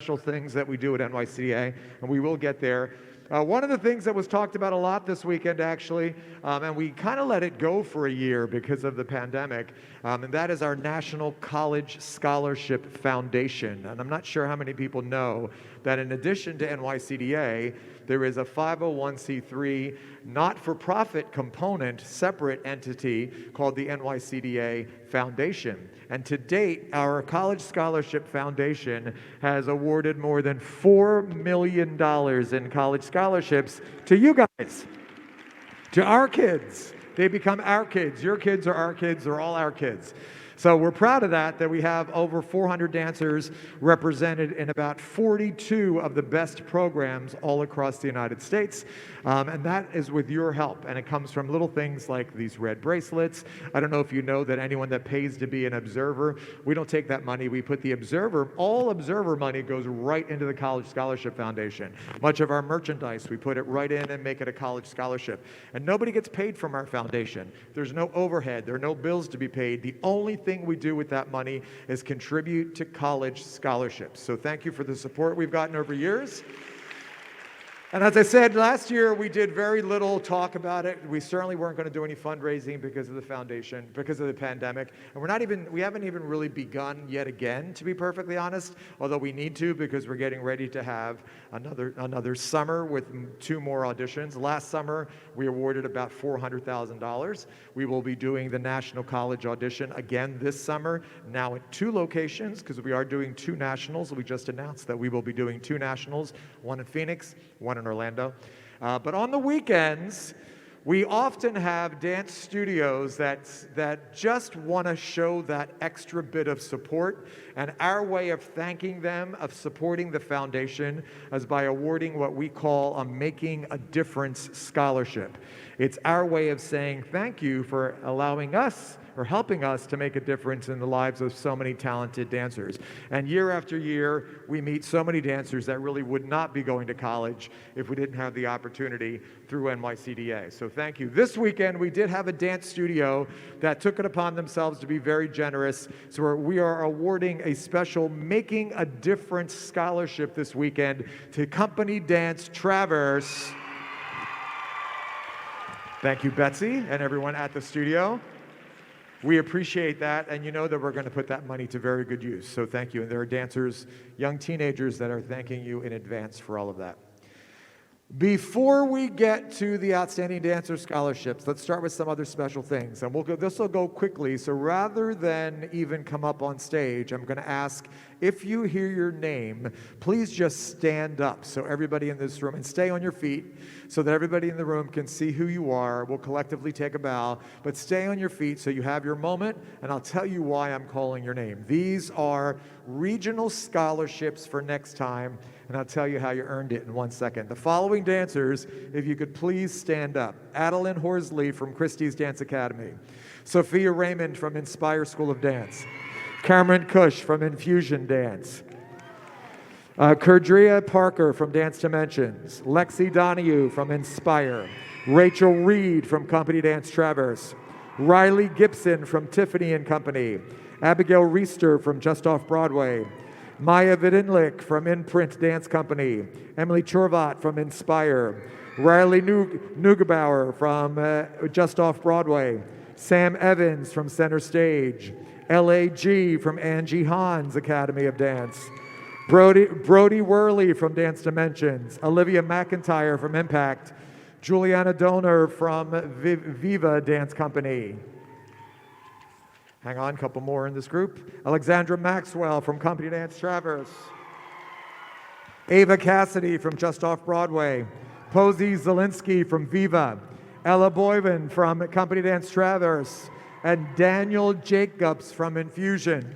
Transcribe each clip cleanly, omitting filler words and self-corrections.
things that we do at NYCDA, and we will get there. One of the things that was talked about a lot this weekend, actually, and we kind of let it go for a year because of the pandemic, and that is our National College Scholarship Foundation. And I'm not sure how many people know that in addition to NYCDA, there is a 501c3 not-for-profit component, separate entity called the NYCDA Foundation. And to date, our College Scholarship Foundation has awarded more than $4 million in college scholarships to you guys, to our kids. They become our kids. Your kids are our kids. They're all our kids. So we're proud of that we have over 400 dancers represented in about 42 of the best programs all across the United States. And that is with your help. And it comes from little things like these red bracelets. I don't know if you know that anyone that pays to be an observer, we don't take that money. We put the observer, all observer money goes right into the College Scholarship Foundation. Much of our merchandise, we put it right in and make it a college scholarship. And nobody gets paid from our foundation. There's no overhead. There are no bills to be paid. The only thing we do with that money is contribute to college scholarships. So thank you for the support we've gotten over years. And as I said, last year we did very little talk about it. We certainly weren't going to do any fundraising because of the foundation, because of the pandemic. And we haven't even really begun yet again, to be perfectly honest, although we need to because we're getting ready to have another summer with 2 more auditions. Last summer, we awarded about $400,000. We will be doing the National College Audition again this summer, now at 2 locations, because we are doing 2 nationals. We just announced that we will be doing 2 nationals, one in Phoenix, one in Orlando. But on the weekends, we often have dance studios that just want to show that extra bit of support. And our way of thanking them, of supporting the foundation, is by awarding what we call a Making a Difference scholarship. It's our way of saying thank you for allowing us or helping us to make a difference in the lives of so many talented dancers. And year after year, we meet so many dancers that really would not be going to college if we didn't have the opportunity through NYCDA. So thank you. This weekend, we did have a dance studio that took it upon themselves to be very generous. So we are awarding a special Making a Difference scholarship this weekend to Company Dance Traverse. Thank you, Betsy, and everyone at the studio. We appreciate that, and you know that we're going to put that money to very good use. So thank you. And there are dancers, young teenagers, that are thanking you in advance for all of that. Before we get to the Outstanding Dancer Scholarships, let's start with some other special things. And this will go quickly, so rather than even come up on stage, I'm going to ask, if you hear your name, please just stand up so everybody in this room, and stay on your feet so that everybody in the room can see who you are. We'll collectively take a bow, but stay on your feet so you have your moment, and I'll tell you why I'm calling your name. These are regional scholarships for next time, and I'll tell you how you earned it in 1 second. The following dancers, if you could please stand up. Adeline Horsley from Christie's Dance Academy. Sophia Raymond from Inspire School of Dance. Cameron Cush from Infusion Dance. Kerdria Parker from Dance Dimensions. Lexi Donahue from Inspire. Rachel Reed from Company Dance Traverse. Riley Gibson from Tiffany & Company. Abigail Reister from Just Off Broadway. Maya Vidinlik from Imprint Dance Company. Emily Chorvat from Inspire. Riley Neugebauer from Just Off Broadway. Sam Evans from Center Stage. LAG from Angie Hahn's Academy of Dance. Brody Worley from Dance Dimensions. Olivia McIntyre from Impact. Juliana Donor from Viva Dance Company. Hang on, a couple more in this group. Alexandra Maxwell from Company Dance Traverse. Ava Cassidy from Just Off Broadway. Posey Zielinski from Viva. Ella Boyven from Company Dance Traverse. And Daniel Jacobs from Infusion.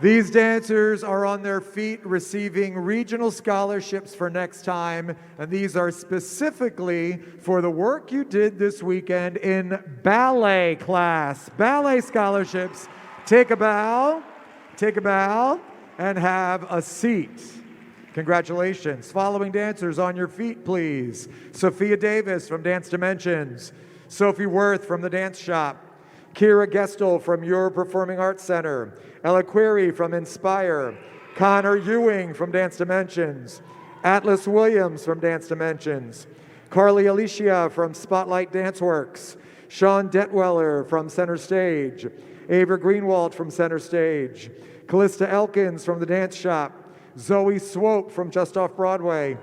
These dancers are on their feet receiving regional scholarships for next time, and these are specifically for the work you did this weekend in ballet class. Ballet scholarships. Take a bow, and have a seat. Congratulations. Following dancers on your feet, please. Sophia Davis from Dance Dimensions. Sophie Worth from The Dance Shop. Kira Gestel from Your Performing Arts Center. Ella Query from Inspire. Connor Ewing from Dance Dimensions, Atlas Williams from Dance Dimensions, Carly Alicia from Spotlight Danceworks, Sean Detweller from Center Stage, Ava Greenwald from Center Stage, Callista Elkins from The Dance Shop, Zoe Swope from Just Off Broadway,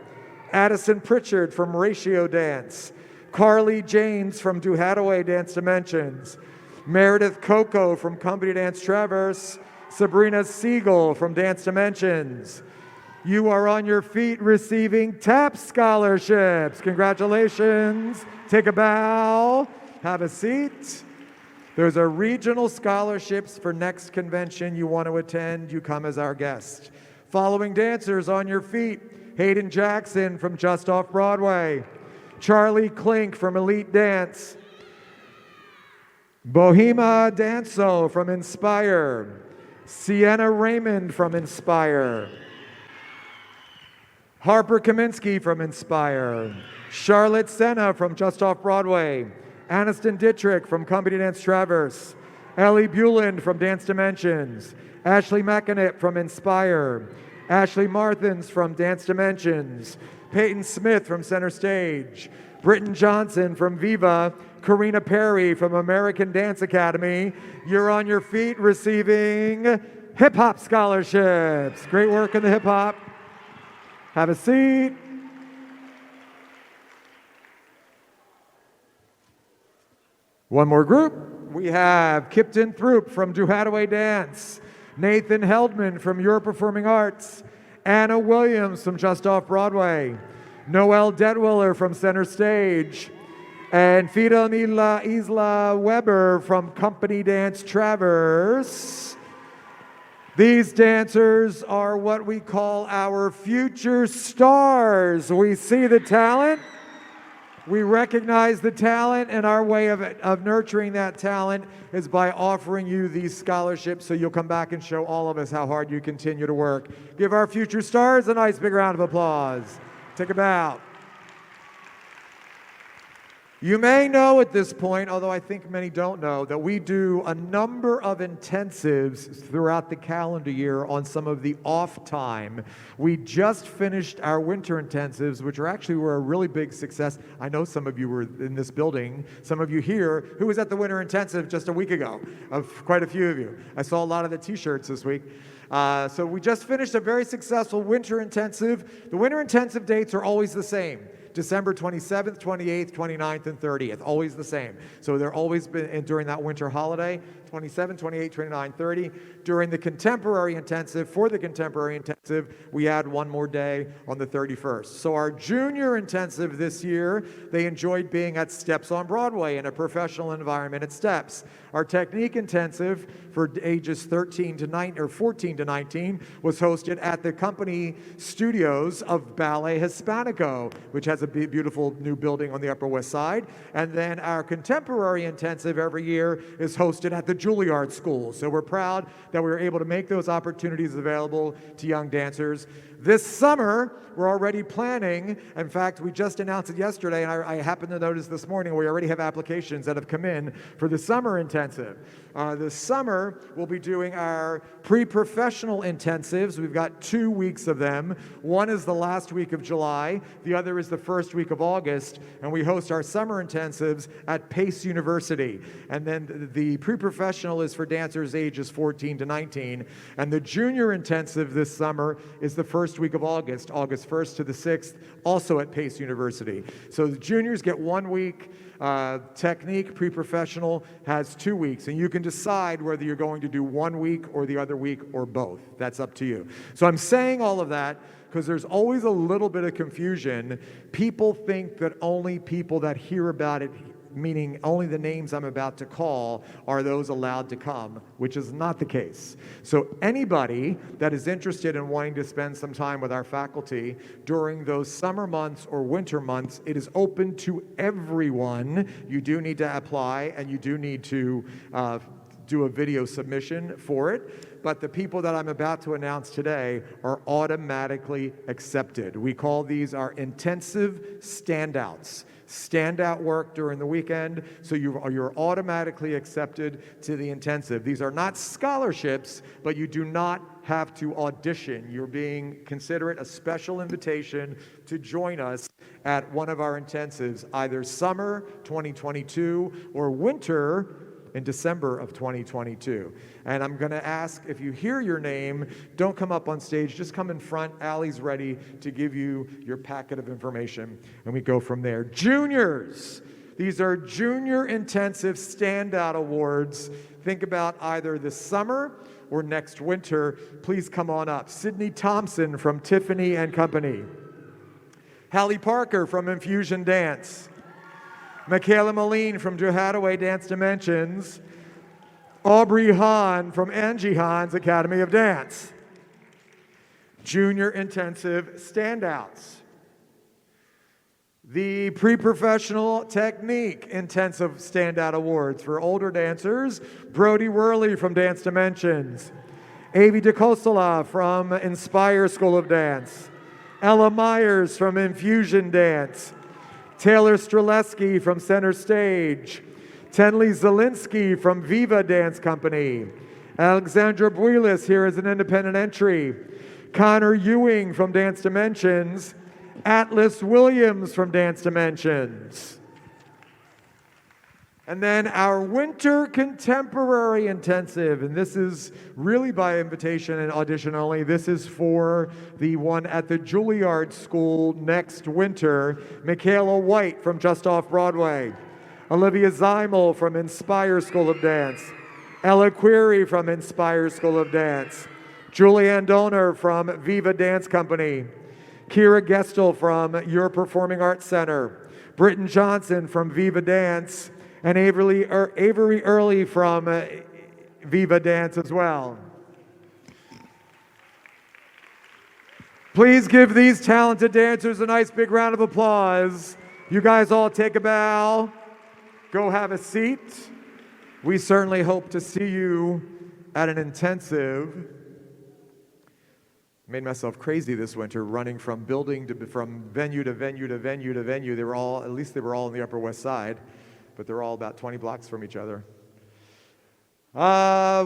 Addison Pritchard from Ratio Dance, Carly Janes from Do Hadaway Dance Dimensions, Meredith Coco from Company Dance Traverse, Sabrina Siegel from Dance Dimensions. You are on your feet receiving TAP scholarships. Congratulations. Take a bow. Have a seat. There's a regional scholarships for next convention you want to attend. You come as our guest. Following dancers on your feet, Hayden Jackson from Just Off Broadway, Charlie Klink from Elite Dance, Bohema Danso from Inspire, Sienna Raymond from Inspire, Harper Kaminsky from Inspire, Charlotte Senna from Just Off Broadway, Aniston Dittrich from Company Dance Traverse, Ellie Buland from Dance Dimensions, Ashley McInnet from Inspire, Ashley Marthins from Dance Dimensions, Peyton Smith from Center Stage, Britton Johnson from Viva, Karina Perry from American Dance Academy. You're on your feet receiving hip hop scholarships. Great work in the hip hop. Have a seat. One more group. We have Kipton Throop from Do Hadaway Dance, Nathan Heldman from Your Performing Arts, Anna Williams from Just Off Broadway, Noelle Detwiller from Center Stage, and Fidelmila Isla Weber from Company Dance Traverse. These dancers are what we call our future stars. We see the talent. We recognize the talent, and our way of nurturing that talent is by offering you these scholarships so you'll come back and show all of us how hard you continue to work. Give our future stars a nice big round of applause. Take a bow. You may know at this point, although I think many don't know, that we do a number of intensives throughout the calendar year on some of the off time. We just finished our winter intensives, which were a really big success. I know some of you were in this building, some of you here, who was at the winter intensive just a week ago, of quite a few of you. I saw a lot of the t-shirts this week. So we just finished a very successful winter intensive. The winter intensive dates are always the same. December 27th, 28th, 29th, and 30th, always the same. So they're always been during that winter holiday, 27, 28, 29, 30. During the contemporary intensive, for the contemporary intensive, we add one more day on the 31st. So our junior intensive this year, they enjoyed being at Steps on Broadway in a professional environment at Steps. Our technique intensive for ages 14 to 19 was hosted at the company studios of Ballet Hispanico, which has a beautiful new building on the Upper West Side. And then our contemporary intensive every year is hosted at the Juilliard School. So we're proud that we were able to make those opportunities available to young dancers. This summer, we're already planning. In fact, we just announced it yesterday, and I happened to notice this morning we already have applications that have come in for the summer intensive. This summer, we'll be doing our pre-professional intensives. We've got 2 weeks of them. One is the last week of July. The other is the first week of August. And we host our summer intensives at Pace University. And then the pre-professional is for dancers ages 14 to 19. And the junior intensive this summer is the first week of August, August 1st to the 6th, also at Pace University. So the juniors get 1 week. Technique pre-professional has 2 weeks, and you can decide whether you're going to do 1 week or the other week or both. That's up to you. So I'm saying all of that because there's always a little bit of confusion. People think that only people that hear about it, meaning only the names I'm about to call, are those allowed to come, which is not the case. So anybody that is interested in wanting to spend some time with our faculty during those summer months or winter months, it is open to everyone. You do need to apply, and you do need to do a video submission for it. But the people that I'm about to announce today are automatically accepted. We call these our intensive standouts. Standout work during the weekend, so you're automatically accepted to the intensive. These are not scholarships, but you do not have to audition. You're being considered a special invitation to join us at one of our intensives, either summer 2022 or winter in December of 2022. And I'm going to ask, if you hear your name, don't come up on stage, just come in front. Allie's ready to give you your packet of information, and we go from there. Juniors, these are Junior Intensive Standout Awards. Think about either this summer or next winter. Please come on up. Sydney Thompson from Tiffany and Company. Hallie Parker from Infusion Dance. Michaela Moline from Drew Hathaway Dance Dimensions. Aubrey Hahn from Angie Hahn's Academy of Dance. Junior Intensive Standouts. The Pre-Professional Technique Intensive Standout Awards for older dancers, Brody Worley from Dance Dimensions. Avi DeCostola from Inspire School of Dance. Ella Myers from Infusion Dance. Taylor Streleski from Center Stage. Tenley Zielinski from Viva Dance Company. Alexandra Builis here as an independent entry. Connor Ewing from Dance Dimensions. Atlas Williams from Dance Dimensions. And then our Winter Contemporary Intensive, and this is really by invitation and audition only. This is for the one at the Juilliard School next winter. Michaela White from Just Off Broadway. Olivia Zeimel from Inspire School of Dance. Ella Query from Inspire School of Dance. Julianne Donor from Viva Dance Company. Kira Gestel from Your Performing Arts Center. Britton Johnson from Viva Dance. And Avery Early from Viva Dance as well. Please give these talented dancers a nice big round of applause. You guys all take a bow. Go have a seat. We certainly hope to see you at an intensive. Made myself crazy this winter running from venue to venue to venue to venue. They were all, at least they were all on the Upper West Side, but they're all about 20 blocks from each other.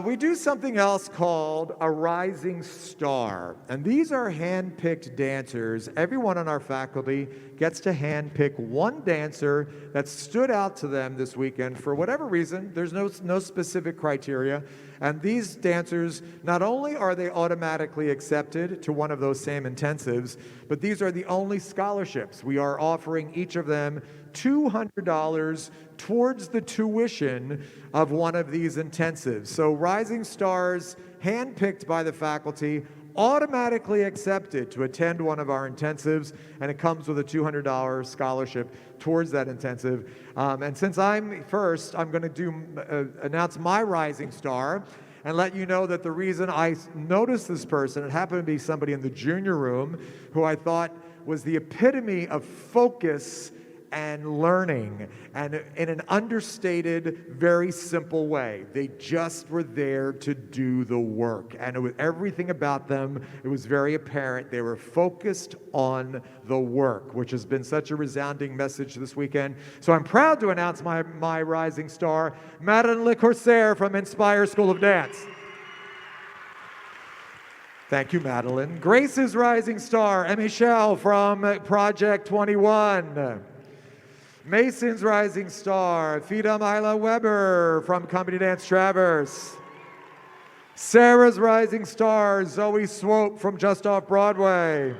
We do something else called a Rising Star. And these are hand-picked dancers. Everyone on our faculty gets to hand-pick one dancer that stood out to them this weekend for whatever reason. There's no specific criteria. And these dancers, not only are they automatically accepted to one of those same intensives, but these are the only scholarships. We are offering each of them $200 towards the tuition of one of these intensives. So Rising Stars, handpicked by the faculty, automatically accepted to attend one of our intensives, and it comes with a $200 scholarship towards that intensive. And since I'm first, I'm going to announce my Rising Star and let you know that the reason I noticed this person, it happened to be somebody in the junior room who I thought was the epitome of focus and learning, and in an understated, very simple way. They just were there to do the work, and it was everything about them. It was very apparent they were focused on the work, which has been such a resounding message this weekend. So I'm proud to announce my Rising Star, Madeline Le Corsaire from Inspire School of Dance. Thank you, Madeline. Grace's Rising Star, Emmy Shell from Project 21. Mason's Rising Star, Fida Mila Weber from Company Dance Traverse. Sarah's Rising Star, Zoe Swope from Just Off Broadway.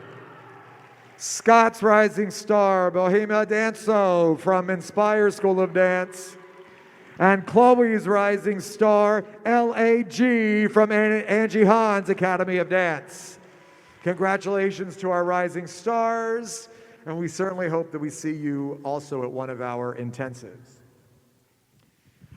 Scott's Rising Star, Bohemia Danso from Inspire School of Dance. And Chloe's Rising Star, LAG from Angie Hahn's Academy of Dance. Congratulations to our Rising Stars. And we certainly hope that we see you also at one of our intensives.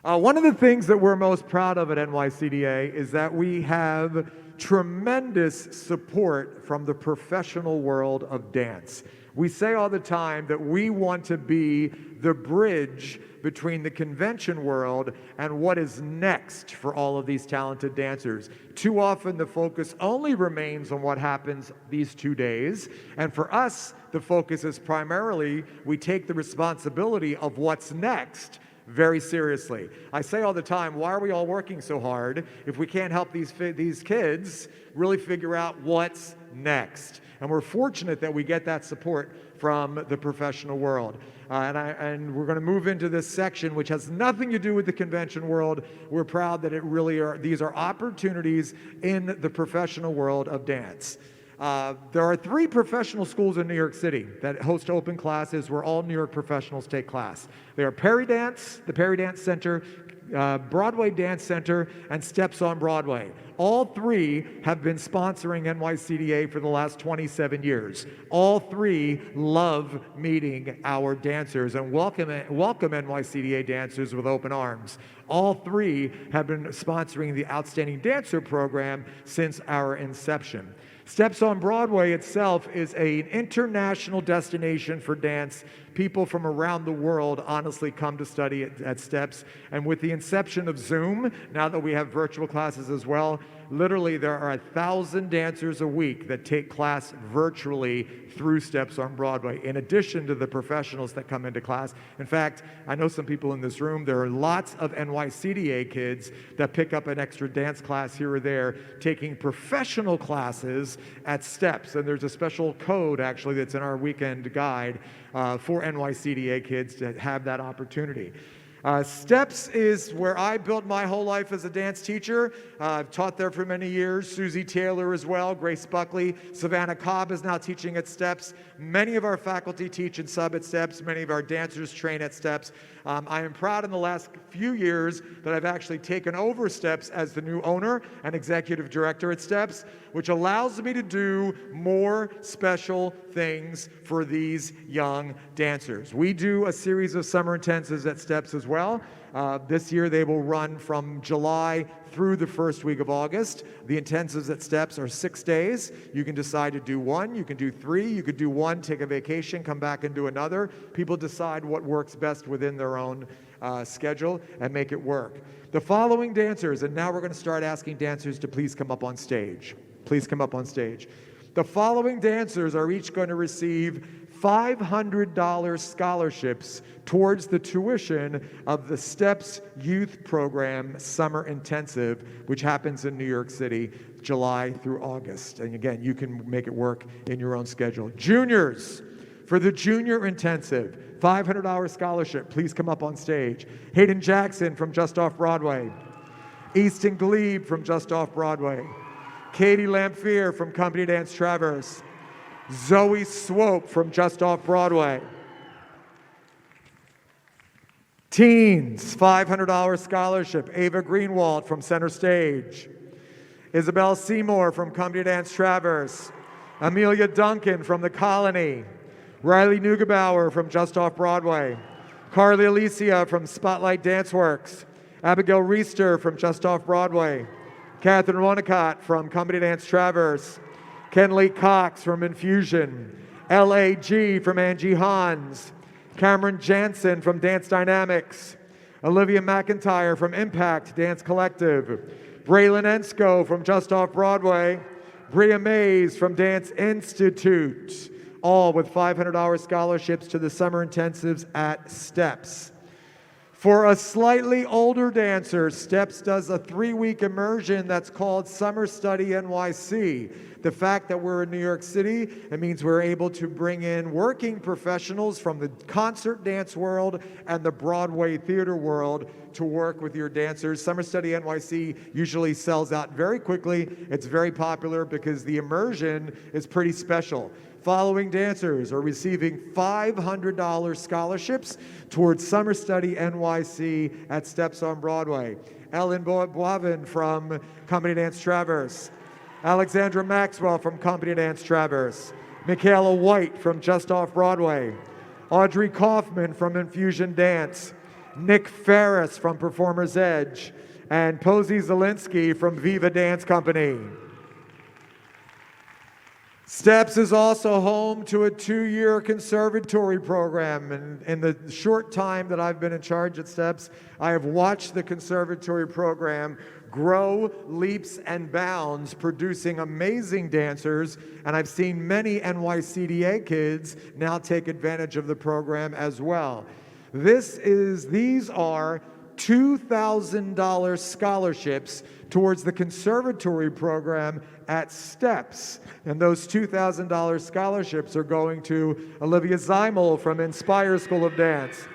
One of the things that we're most proud of at NYCDA is that we have tremendous support from the professional world of dance. We say all the time that we want to be the bridge between the convention world and what is next for all of these talented dancers. Too often the focus only remains on what happens these 2 days, and for us, the focus is primarily we take the responsibility of what's next very seriously. I say all the time, why are we all working so hard if we can't help these kids really figure out what's next? And we're fortunate that we get that support from the professional world. And we're going to move into this section, which has nothing to do with the convention world. We're proud that these are opportunities in the professional world of dance. There are 3 professional schools in New York City that host open classes where all New York professionals take class. They are Perry Dance, the Perry Dance Center, Broadway Dance Center, and Steps on Broadway. All 3 have been sponsoring NYCDA for the last 27 years. All 3 love meeting our dancers and welcome NYCDA dancers with open arms. All 3 have been sponsoring the Outstanding Dancer program since our inception. Steps on Broadway itself is an international destination for dance. People from around the world honestly come to study at Steps. And with the inception of Zoom, now that we have virtual classes as well, literally there are 1,000 dancers a week that take class virtually through Steps on Broadway, in addition to the professionals that come into class. In fact, I know some people in this room, there are lots of NYCDA kids that pick up an extra dance class here or there, taking professional classes at Steps. And there's a special code, actually, that's in our weekend guide for NYCDA kids to have that opportunity. Steps is where I built my whole life as a dance teacher. I've taught there for many years. Susie Taylor as well, Grace Buckley. Savannah Cobb is now teaching at Steps. Many of our faculty teach and sub at Steps. Many of our dancers train at Steps. I am proud in the last few years that I've actually taken over Steps as the new owner and executive director at Steps, which allows me to do more special things for these young dancers. We do a series of summer intensives at Steps as well. This year they will run from July through the first week of August. The intensives at Steps are 6 days. You can decide to do 1, you can do 3, you could do 1, take a vacation, come back and do another. People decide what works best within their own schedule and make it work. The following dancers, and now we're going to start asking dancers to please come up on stage. Please come up on stage. The following dancers are each going to receive $500 scholarships towards the tuition of the Steps Youth Program Summer Intensive, which happens in New York City, July through August. And again, you can make it work in your own schedule. Juniors, for the Junior Intensive, $500 scholarship. Please come up on stage. Hayden Jackson from Just Off Broadway. Easton Glebe from Just Off Broadway. Katie Lamphere from Company Dance Traverse. Zoe Swope from Just Off Broadway. Teens, $500 scholarship. Ava Greenwald from Center Stage. Isabel Seymour from Company Dance Traverse. Amelia Duncan from The Colony. Riley Neugebauer from Just Off Broadway. Carly Alicia from Spotlight Danceworks. Abigail Reister from Just Off Broadway. Catherine Wonnicott from Company Dance Traverse. Kenley Cox from Infusion. L.A.G. from Angie Hans. Cameron Jansen from Dance Dynamics. Olivia McIntyre from Impact Dance Collective. Braylon Ensko from Just Off Broadway. Bria Mays from Dance Institute. All with $500 scholarships to the summer intensives at Steps. For a slightly older dancer, Steps does a 3-week immersion that's called Summer Study NYC. The fact that we're in New York City, it means we're able to bring in working professionals from the concert dance world and the Broadway theater world to work with your dancers. Summer Study NYC usually sells out very quickly. It's very popular because the immersion is pretty special. Following dancers are receiving $500 scholarships towards Summer Study NYC at Steps on Broadway. Ellen Boivin from Company Dance Traverse. Alexandra Maxwell from Company Dance Traverse. Michaela White from Just Off Broadway. Audrey Kaufman from Infusion Dance. Nick Ferris from Performer's Edge. And Posey Zielinski from Viva Dance Company. Steps is also home to a 2-year conservatory program, and in the short time that I've been in charge at Steps, I have watched the conservatory program grow leaps and bounds, producing amazing dancers, and I've seen many NYCDA kids now take advantage of the program as well. These are $2,000 scholarships towards the conservatory program at Steps. And those $2,000 scholarships are going to Olivia Zeimel from Inspire School of Dance,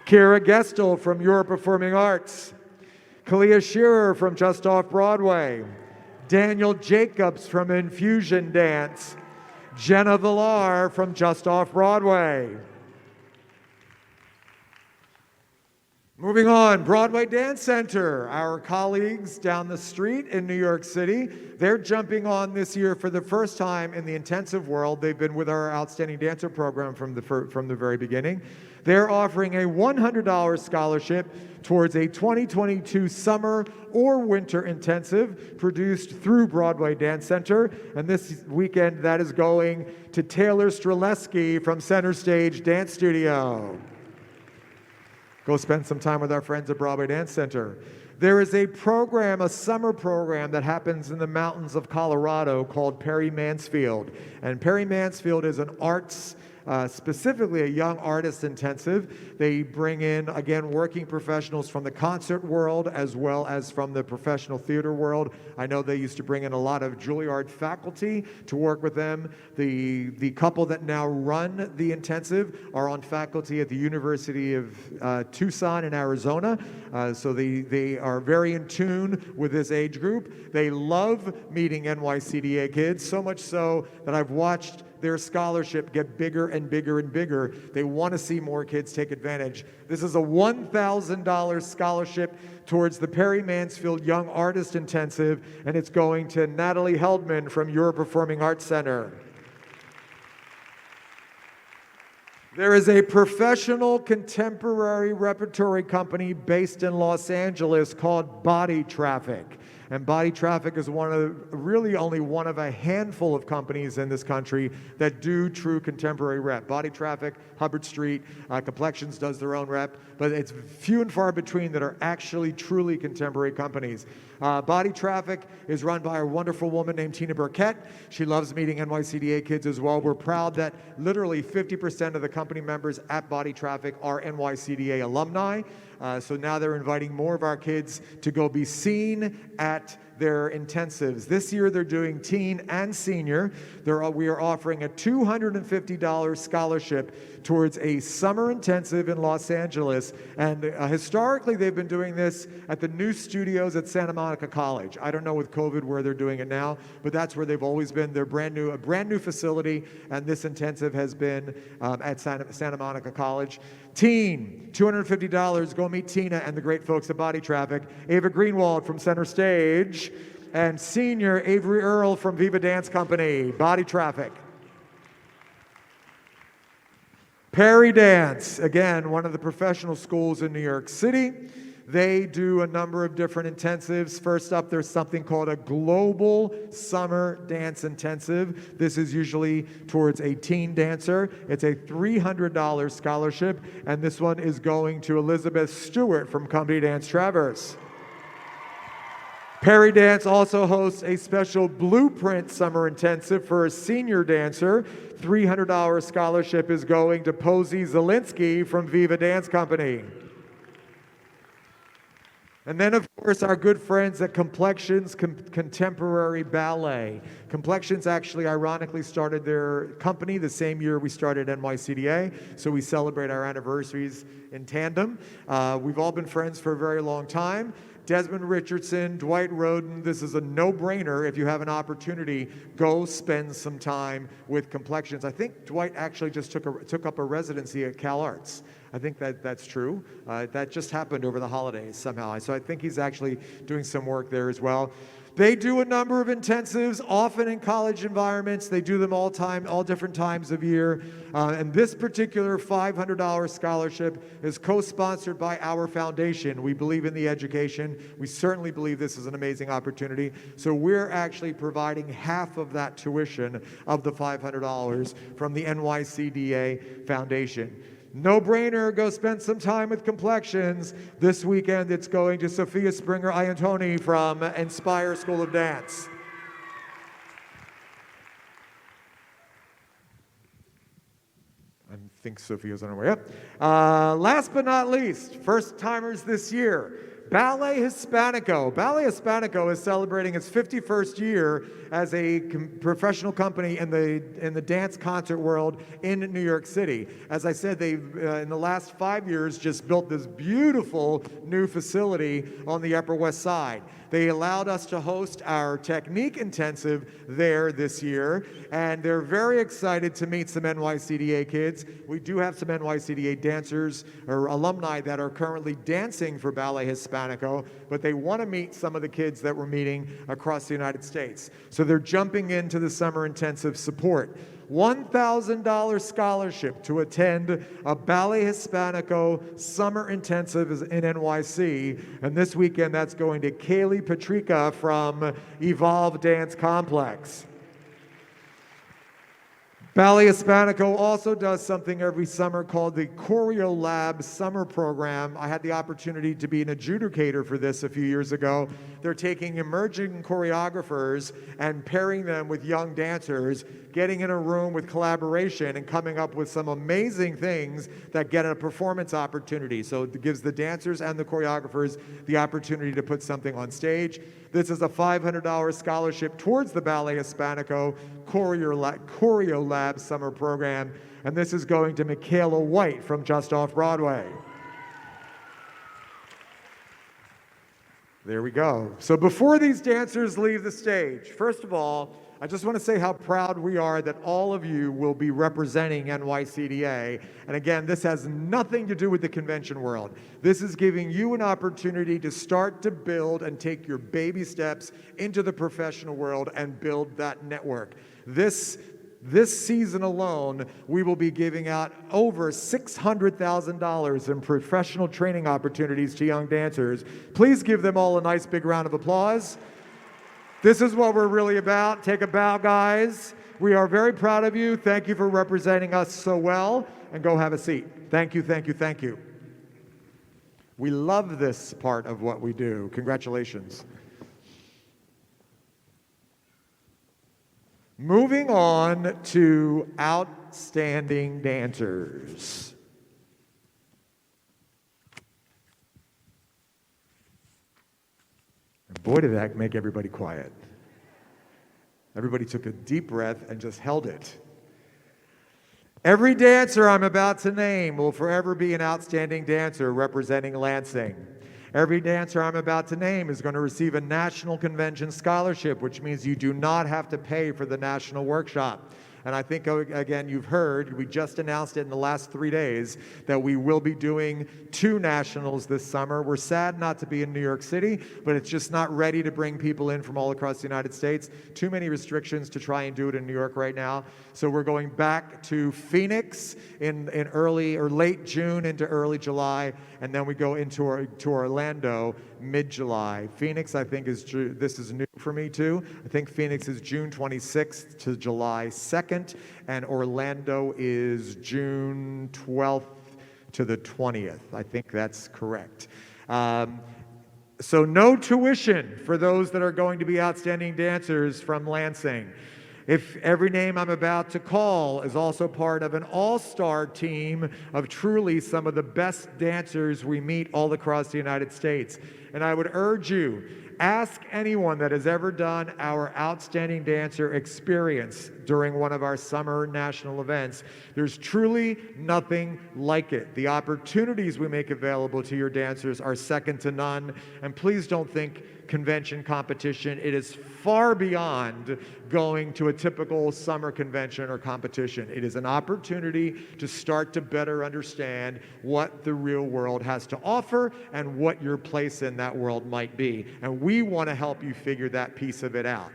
Kira Gestel from Europe Performing Arts, Kalia Shearer from Just Off Broadway, Daniel Jacobs from Infusion Dance, Jenna Villar from Just Off Broadway. Moving on, Broadway Dance Center, our colleagues down the street in New York City, they're jumping on this year for the first time in the intensive world. They've been with our Outstanding Dancer program from the very beginning. They're offering a $100 scholarship towards a 2022 summer or winter intensive produced through Broadway Dance Center. And this weekend, that is going to Taylor Streleski from Center Stage Dance Studio. Go spend some time with our friends at Broadway Dance Center. There is a program, a summer program that happens in the mountains of Colorado called Perry Mansfield. And Perry Mansfield is an arts, specifically a young artist intensive. They bring in, again, working professionals from the concert world as well as from the professional theater world. I know they used to bring in a lot of Juilliard faculty to work with them. The couple that now run the intensive are on faculty at the University of Tucson in Arizona. So they are very in tune with this age group. They love meeting NYCDA kids, so much so that I've watched their scholarship get bigger and bigger and bigger. They want to see more kids take advantage. This is a $1,000 scholarship towards the Perry Mansfield Young Artist Intensive, and it's going to Natalie Heldman from Europe Performing Arts Center. There is a professional contemporary repertory company based in Los Angeles called Body Traffic. And Body Traffic is really only one of a handful of companies in this country that do true contemporary rep. Body Traffic, Hubbard Street, Complexions does their own rep, but it's few and far between that are actually truly contemporary companies. Body Traffic is run by a wonderful woman named Tina Burkett. She loves meeting NYCDA kids as well. We're proud that literally 50% of the company members at Body Traffic are NYCDA alumni. So now they're inviting more of our kids to go be seen at their intensives. This year they're doing teen and senior. We are offering a $250 scholarship towards a summer intensive in Los Angeles. And historically they've been doing this at the new studios at Santa Monica College. I don't know with COVID where they're doing it now, but that's where they've always been. They're a brand new facility, and this intensive has been at Santa Monica College. Teen, $250. Go meet Tina and the great folks at Body Traffic. Ava Greenwald from Center Stage. And senior, Avery Earle from Viva Dance Company. Body Traffic. Perry Dance, again, one of the professional schools in New York City. They do a number of different intensives. First up, there's something called a Global Summer Dance Intensive. This is usually towards a teen dancer. It's a $300 scholarship, and this one is going to Elizabeth Stewart from Company Dance Traverse. Perry Dance also hosts a special Blueprint Summer Intensive for a senior dancer. $300 scholarship is going to Posey Zielinski from Viva Dance Company. And then, of course, our good friends at Complexions Contemporary Ballet. Complexions actually, ironically, started their company the same year we started NYCDA, so we celebrate our anniversaries in tandem. We've all been friends for a very long time. Desmond Richardson, Dwight Roden, this is a no-brainer. If you have an opportunity, go spend some time with Complexions. I think Dwight actually just took up a residency at Cal Arts. I think that's true. That just happened over the holidays somehow. So I think he's actually doing some work there as well. They do a number of intensives, often in college environments. They do them all different times of year. And this particular $500 scholarship is co-sponsored by our foundation. We believe in the education. We certainly believe this is an amazing opportunity. So we're actually providing half of that tuition of the $500 from the NYCDA Foundation. No-brainer, go spend some time with Complexions. This weekend it's going to Sophia Springer Iantoni from Inspire School of Dance. think Sophia's on her way up. Last but not least, first timers this year, Ballet Hispanico. Ballet Hispanico is celebrating its 51st year as a professional company in the dance concert world in New York City. As I said, they've in the last 5 years just built this beautiful new facility on the Upper West Side. They allowed us to host our technique intensive there this year, and they're very excited to meet some NYCDA kids. We do have some NYCDA dancers or alumni that are currently dancing for Ballet Hispanico, but they want to meet some of the kids that we're meeting across the United States. So they're jumping into the summer intensive support. $1,000 scholarship to attend a Ballet Hispanico summer intensive in NYC. And this weekend, that's going to Kaylee Patrica from Evolve Dance Complex. Ballet Hispanico also does something every summer called the Choreo Lab Summer Program. I had the opportunity to be an adjudicator for this a few years ago. They're taking emerging choreographers and pairing them with young dancers, getting in a room with collaboration and coming up with some amazing things that get a performance opportunity. So it gives the dancers and the choreographers the opportunity to put something on stage. This is a $500 scholarship towards the Ballet Hispanico Choreo Lab Summer Program, and this is going to Michaela White from Just Off Broadway. There we go. So before these dancers leave the stage, first of all, I just want to say how proud we are that all of you will be representing NYCDA. And again, this has nothing to do with the convention world. This is giving you an opportunity to start to build and take your baby steps into the professional world and build that network. This season alone, we will be giving out over $600,000 in professional training opportunities to young dancers. Please give them all a nice big round of applause. This is what we're really about. Take a bow, guys. We are very proud of you. Thank you for representing us so well. And go have a seat. Thank you, thank you, thank you. We love this part of what we do. Congratulations. Moving on to outstanding dancers. Boy, did that make everybody quiet. Everybody took a deep breath and just held it. Every dancer I'm about to name will forever be an outstanding dancer representing Lansing. Every dancer I'm about to name is going to receive a national convention scholarship, which means you do not have to pay for the national workshop. And I think, again, you've heard, we just announced it in the last 3 days, that we will be doing 2 nationals this summer. We're sad not to be in New York City, but it's just not ready to bring people in from all across the United States. Too many restrictions to try and do it in New York right now. So we're going back to Phoenix in early or late June into early July, and then we go into Orlando mid-July. Phoenix, I think, this is new for me too. I think Phoenix is June 26th to July 2nd, and Orlando is June 12th to the 20th. I think that's correct. So no tuition for those that are going to be outstanding dancers from Lansing. If every name I'm about to call is also part of an all-star team of truly some of the best dancers we meet all across the United States. And I would urge you, ask anyone that has ever done our outstanding dancer experience during one of our summer national events. There's truly nothing like it. The opportunities we make available to your dancers are second to none. And please don't think convention competition. It is far beyond going to a typical summer convention or competition. It is an opportunity to start to better understand what the real world has to offer and what your place in that world might be. And we want to help you figure that piece of it out.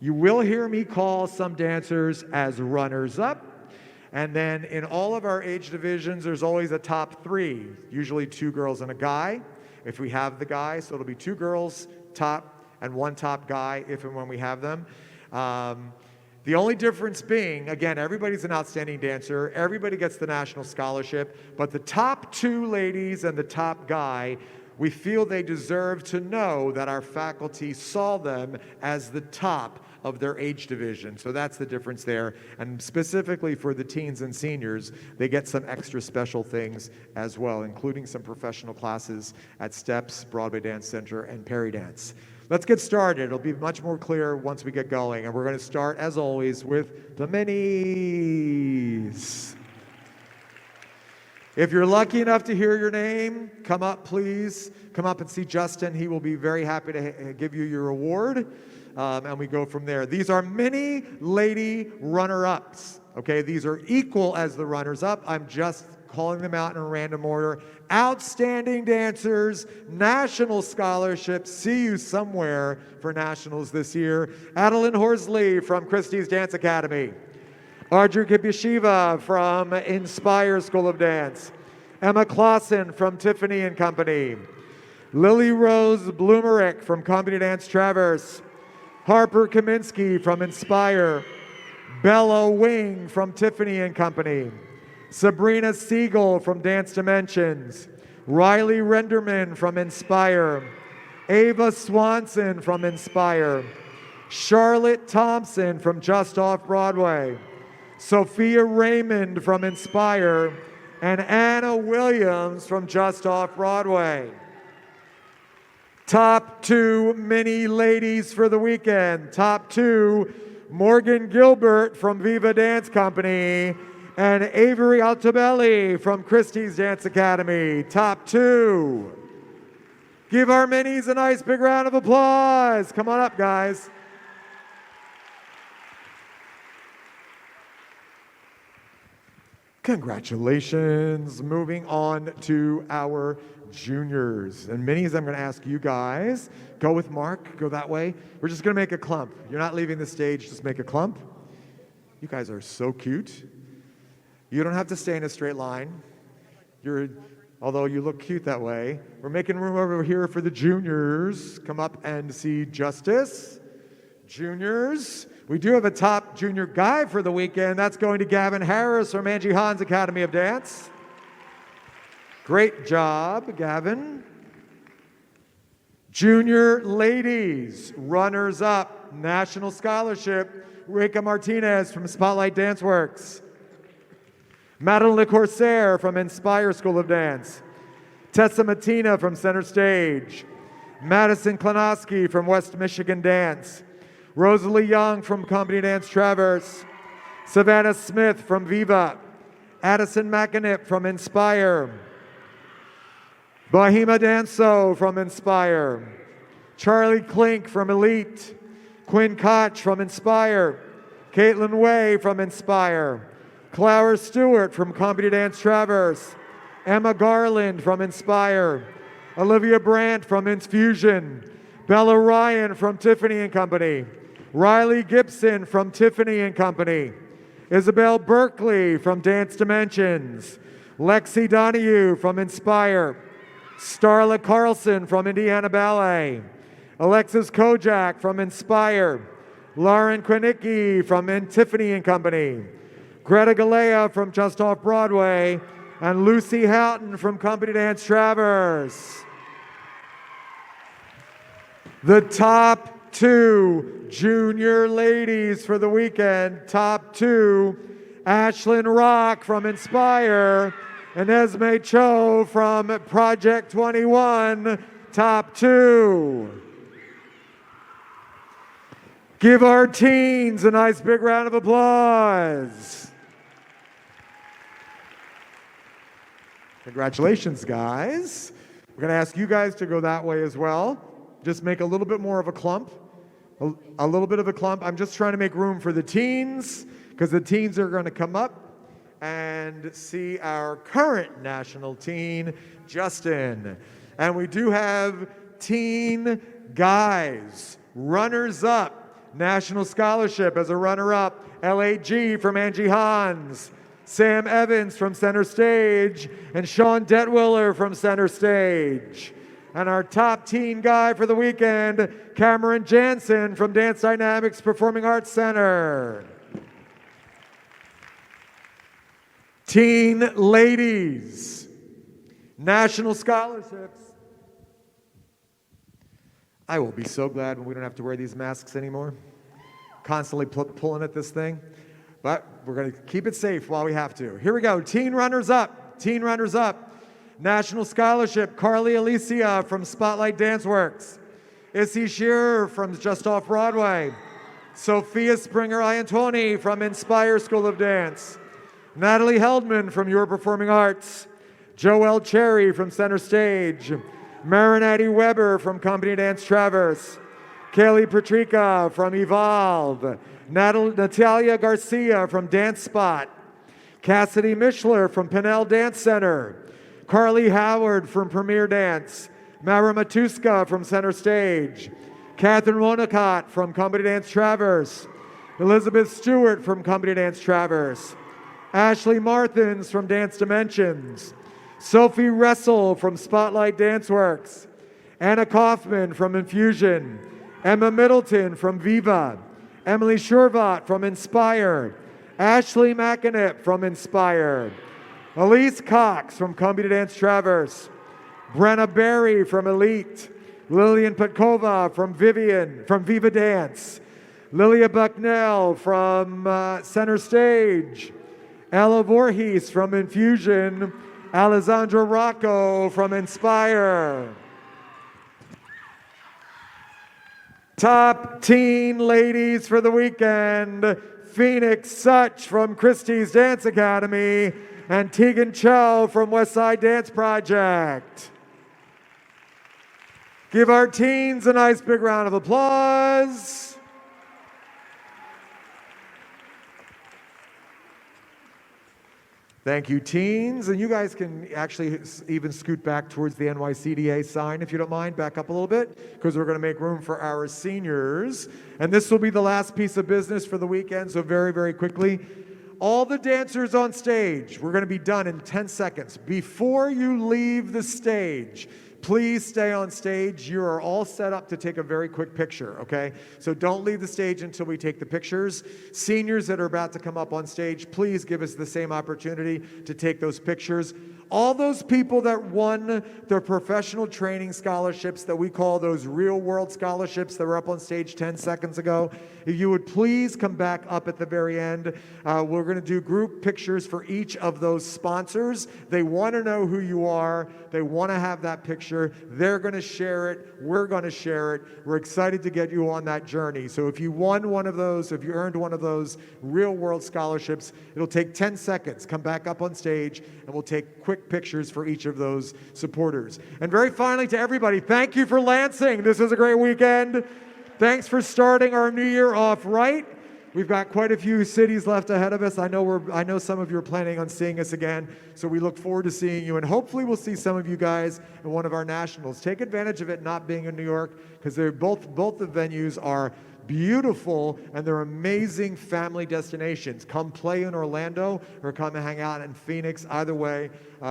You will hear me call some dancers as runners-up. And then in all of our age divisions, there's always a top 3, usually 2 girls and a guy, if we have the guy. So it'll be 2 girls top and 1 top guy if and when we have them. The only difference being, again, everybody's an outstanding dancer. Everybody gets the national scholarship. But the top 2 ladies and the top guy, we feel they deserve to know that our faculty saw them as the top of their age division. So that's the difference there. And specifically for the teens and seniors, they get some extra special things as well, including some professional classes at Steps, Broadway Dance Center, and Perry Dance. Let's get started. It'll be much more clear once we get going. And we're going to start, as always, with the minis. If you're lucky enough to hear your name, come up, please. Come up and see Justin. He will be very happy to give you your award. And we go from there. These are mini lady runner-ups. Okay, these are equal as the runners-up. I'm just calling them out in a random order. Outstanding dancers, national scholarship. See you somewhere for nationals this year. Adeline Horsley from Christie's Dance Academy. Ardru Kipyashiva from Inspire School of Dance. Emma Clausen from Tiffany and Company. Lily Rose Blumerick from Company Dance Traverse. Harper Kaminsky from Inspire. Bella Wing from Tiffany and Company. Sabrina Siegel from Dance Dimensions. Riley Renderman from Inspire. Ava Swanson from Inspire. Charlotte Thompson from Just Off Broadway. Sophia Raymond from Inspire. And Anna Williams from Just Off Broadway. Top 2 mini ladies for the weekend. Top 2, Morgan Gilbert from Viva Dance Company and Avery Altobelli from Christie's Dance Academy. Top 2. Give our minis a nice big round of applause. Come on up, guys. Congratulations. Moving on to our juniors. And minis, I'm going to ask you guys, go with Mark, go that way. We're just going to make a clump. You're not leaving the stage, just make a clump. You guys are so cute. You don't have to stay in a straight line. Although you look cute that way. We're making room over here for the juniors. Come up and see Justice. Juniors. We do have a top junior guy for the weekend. That's going to Gavin Harris from Angie Hahn's Academy of Dance. Great job, Gavin. Junior ladies, runners up, national scholarship, Rika Martinez from Spotlight Dance Works. Madeline LeCorsaire from Inspire School of Dance. Tessa Matina from Center Stage. Madison Klanoski from West Michigan Dance. Rosalie Young from Company Dance Traverse. Savannah Smith from Viva. Addison McInnipp from Inspire. Bahima Danso from Inspire. Charlie Klink from Elite. Quinn Koch from Inspire. Caitlin Way from Inspire. Clower Stewart from Company Dance Traverse. Emma Garland from Inspire. Olivia Brandt from Infusion. Bella Ryan from Tiffany and Company. Riley Gibson from Tiffany and Company. Isabel Berkeley from Dance Dimensions. Lexi Donahue from Inspire. Starla Carlson from Indiana Ballet. Alexis Kojak from Inspire. Lauren Krenicki from Tiffany and Company. Greta Galea from Just Off Broadway. And Lucy Houghton from Company Dance Traverse. The top 2 junior ladies for the weekend. Top 2, Ashlyn Rock from Inspire and Esme Cho from Project 21. Top 2. Give our teens a nice big round of applause. Congratulations, guys. We're going to ask you guys to go that way as well. Just make a little bit more of a clump. A little bit of a clump. I'm just trying to make room for the teens because the teens are going to come up and see our current national teen, Justin. And we do have teen guys, runners up, national scholarship as a runner-up, L.A.G. from Angie Hahn's, Sam Evans from Center Stage, and Sean Detwiller from Center Stage. And our top teen guy for the weekend, Cameron Jansen from Dance Dynamics Performing Arts Center. Teen ladies, national scholarships. I will be so glad when we don't have to wear these masks anymore. constantly pulling at this thing. But we're going to keep it safe while we have to. Here we go. Teen runners up. Teen runners up. National Scholarship, Carly Alicia from Spotlight Dance Works. Issy Shearer from Just Off Broadway. Sophia Springer Iantoni from Inspire School of Dance. Natalie Heldman from Your Performing Arts. Joelle Cherry from Center Stage. Marinati Weber from Company Dance Traverse. Kaylee Petrika from Evolve. Natalia Garcia from Dance Spot. Cassidy Mishler from Pinnell Dance Center. Carly Howard from Premier Dance. Mara Matuska from Center Stage. Catherine Wonacott from Company Dance Traverse. Elizabeth Stewart from Company Dance Traverse. Ashley Marthins from Dance Dimensions. Sophie Ressel from Spotlight Dance Works. Anna Kaufman from Infusion. Emma Middleton from Viva. Emily Shurvat from Inspire. Ashley McInnipp from Inspire. Elise Cox from Company Dance Traverse. Brenna Berry from Elite. Lillian Petkova from Viva Dance. Lilia Bucknell from Center Stage. Ella Voorhees from Infusion. Alessandra Rocco from Inspire. Top teen ladies for the weekend. Phoenix Such from Christie's Dance Academy. And Tegan Cho from Westside Dance Project. Give our teens a nice big round of applause. Thank you, teens. And you guys can actually even scoot back towards the NYCDA sign if you don't mind. Back up a little bit because we're going to make room for our seniors. And this will be the last piece of business for the weekend, so very, very quickly. All the dancers on stage, we're going to be done in 10 seconds. Before you leave the stage, please stay on stage. You are all set up to take a very quick picture, okay? So don't leave the stage until we take the pictures. Seniors that are about to come up on stage, please give us the same opportunity to take those pictures. All those people that won their professional training scholarships that we call those real-world scholarships that were up on stage 10 seconds ago, if you would please come back up at the very end. We're going to do group pictures for each of those sponsors. They want to know who you are. They want to have that picture. They're going to share it. We're going to share it. We're excited to get you on that journey. So if you won one of those, if you earned one of those real-world scholarships, it'll take 10 seconds. Come back up on stage, and we'll take quick pictures for each of those supporters. And very finally to everybody, thank you for Lansing. This was a great weekend. Thanks for starting our new year off right. We've got quite a few cities left ahead of us. I know some of you are planning on seeing us again, so we look forward to seeing you, and hopefully we'll see some of you guys in one of our nationals. Take advantage of it not being in New York, because both the venues are beautiful and they're amazing family destinations. Come play in Orlando or come hang out in Phoenix. Either way,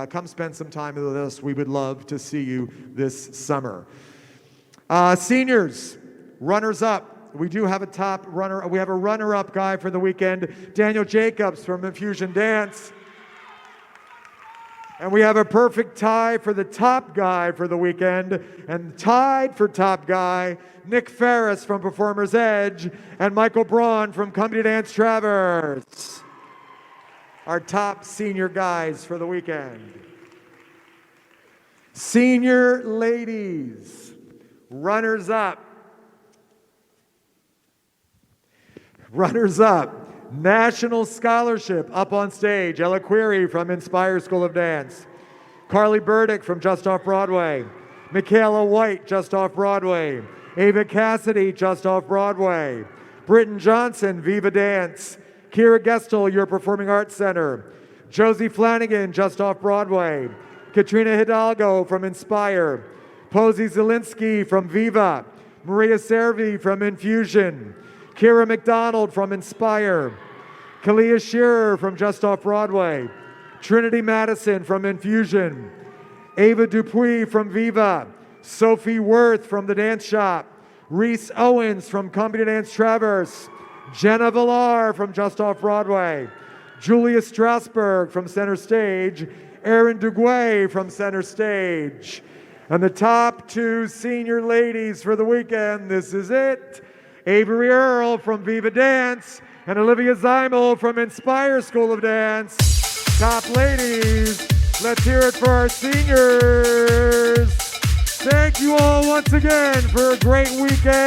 come spend some time with us. We would love to see you this summer. Seniors, runners up. We do have a top runner. We have a runner-up guy for the weekend, Daniel Jacobs from Infusion Dance. And we have a perfect tie for the top guy for the weekend. And tied for top guy, Nick Ferris from Performer's Edge and Michael Braun from Company Dance Traverse. Our top senior guys for the weekend. Senior ladies, runners up. Runners up. National Scholarship up on stage, Ella Query from Inspire School of Dance. Carly Burdick from Just Off Broadway. Michaela White, Just Off Broadway. Ava Cassidy, Just Off Broadway. Britton Johnson, Viva Dance. Kira Gestel, Your Performing Arts Center. Josie Flanagan, Just Off Broadway. Katrina Hidalgo from Inspire. Posey Zielinski from Viva. Maria Servi from Infusion. Kira McDonald from Inspire. Kalia Shearer from Just Off Broadway. Trinity Madison from Infusion. Ava Dupuis from Viva. Sophie Worth from The Dance Shop. Reese Owens from Company Dance Traverse. Jenna Villar from Just Off Broadway. Julia Strasberg from Center Stage. Erin Duguay from Center Stage. And the top two senior ladies for the weekend, this is it. Avery Earl from Viva Dance, and Olivia Zeimel from Inspire School of Dance. Top ladies, let's hear it for our seniors. Thank you all once again for a great weekend.